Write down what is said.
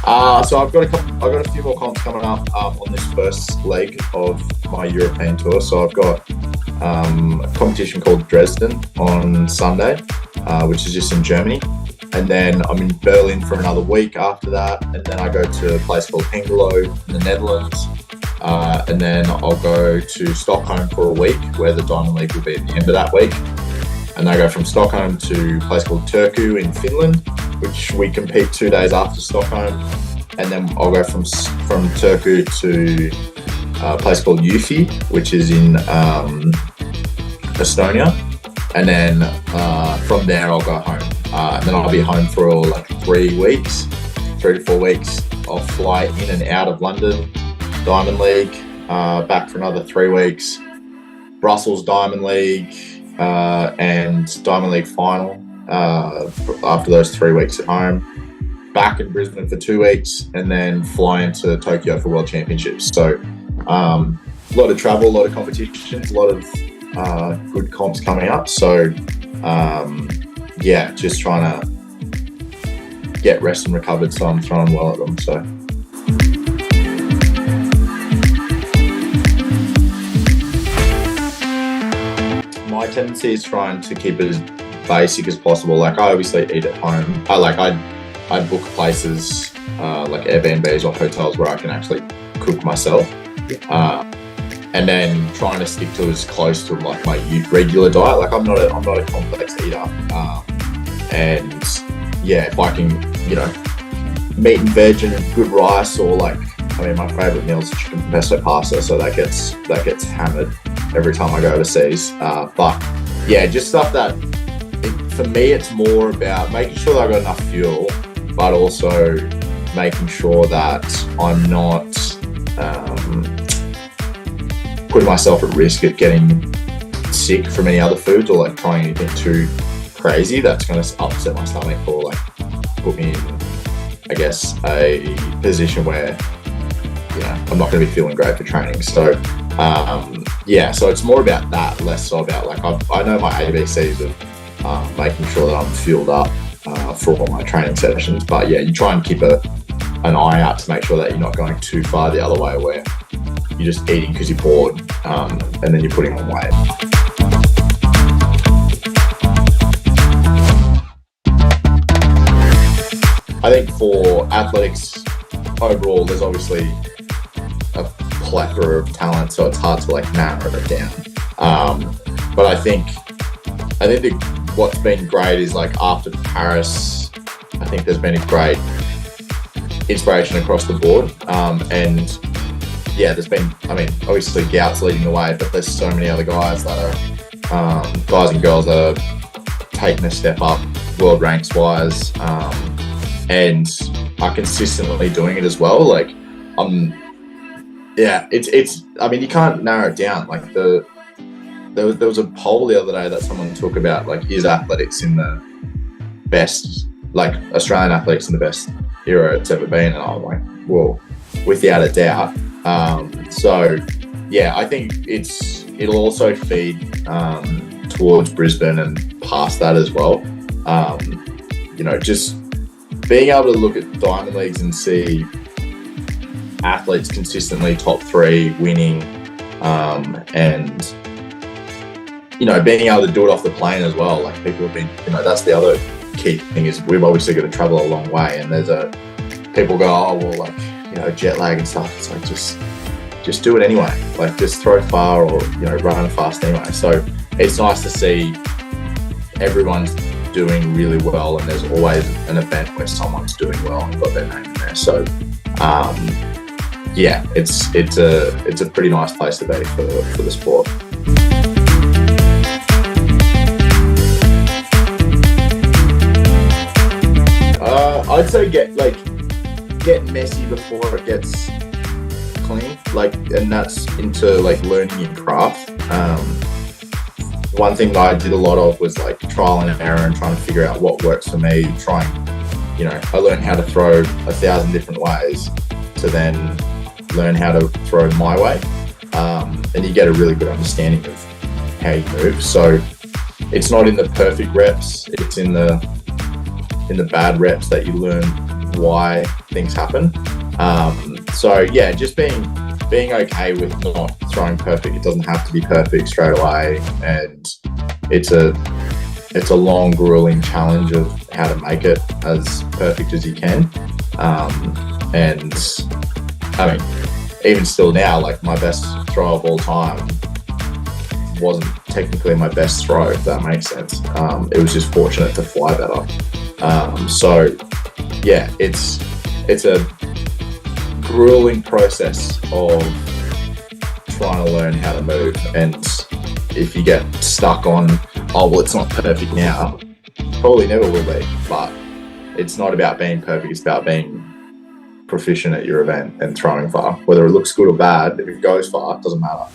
So I've got a few more comps coming up on this first leg of my European tour. So I've got a competition called Dresden on Sunday, which is just in Germany. And then I'm in Berlin for another week after that. And then I go to a place called Hengelo in the Netherlands. And then I'll go to Stockholm for a week, where the Diamond League will be at the end of that week. And I go from Stockholm to a place called Turku in Finland, which we compete 2 days after Stockholm. And then I'll go from Turku to a place called Ufi, which is in Estonia. And then from there I'll go home. And then I'll be home for like 3 weeks, 3 to 4 weeks. I'll fly in and out of London, Diamond League, back for another 3 weeks, Brussels Diamond League, and Diamond League final after those 3 weeks at home, back in Brisbane for 2 weeks, and then fly into Tokyo for World Championships. So a lot of travel, a lot of competitions, a lot of good comps coming up. So just trying to get rest and recovered, so I'm throwing well at them. So my tendency is trying to keep it as basic as possible. Like, I obviously eat at home. I book places like Airbnbs or hotels where I can actually cook myself, and then trying to stick to as close to like my regular diet. Like, I'm not a complex eater, and if I can, meat and veg and good rice, or my favourite meal is chicken pesto pasta, so that gets hammered every time I go overseas. But just stuff that, for me, it's more about making sure that I've got enough fuel, but also making sure that I'm not putting myself at risk of getting sick from any other foods, or like trying anything too crazy that's going to upset my stomach, or like put me in, I guess, a position where I'm not going to be feeling great for training. So so it's more about that, less so about like I know my ABCs of making sure that I'm fueled up for all my training sessions. But you try and keep an eye out to make sure that you're not going too far the other way, where you're just eating because you're bored, and then you're putting on weight. I think for athletics overall, there's obviously a plethora of talent, so it's hard to like narrow it down. But I think what's been great is, like, after Paris, I think there's been a great inspiration across the board. And there's been, obviously Gout's leading the way, but there's so many other guys that are, guys and girls that are taking a step up world ranks wise, and are consistently doing it as well. Like, it's you can't narrow it down. Like, there was a poll the other day that someone took about, like, is athletics in the best, like Australian athletics in the best era it's ever been, and I'm like, well, without a doubt. I think it'll also feed towards Brisbane and past that as well. Just being able to look at Diamond Leagues and see athletes consistently top 3 winning, and being able to do it off the plane as well. Like, people have been, that's the other key thing, is we've obviously got to travel a long way, and people go, oh, well, like, jet lag and stuff. It's like, just do it anyway. Like, just throw far, or, run fast anyway. So it's nice to see everyone's doing really well, and there's always an event where someone's doing well and got their name in there. So it's a pretty nice place to be for the sport. I'd say get messy before it gets clean, and that's into learning your craft. One thing that I did a lot of was trial and error, and trying to figure out what works for me. I learned how to throw 1,000 different ways to then learn how to throw my way, and you get a really good understanding of how you move. So it's not in the perfect reps, it's in the bad reps that you learn why things happen. So yeah, just being okay with not throwing perfect. It doesn't have to be perfect straight away, and it's a long, grueling challenge of how to make it as perfect as you can. And I mean, even still now, like my best throw of all time wasn't technically my best throw, if that makes sense. It was just fortunate to fly better. So yeah, it's a grueling process of trying to learn how to move. And if you get stuck on, oh well, it's not perfect now, probably never will be. But it's not about being perfect, it's about being proficient at your event and throwing far. Whether it looks good or bad, if it goes far, it doesn't matter.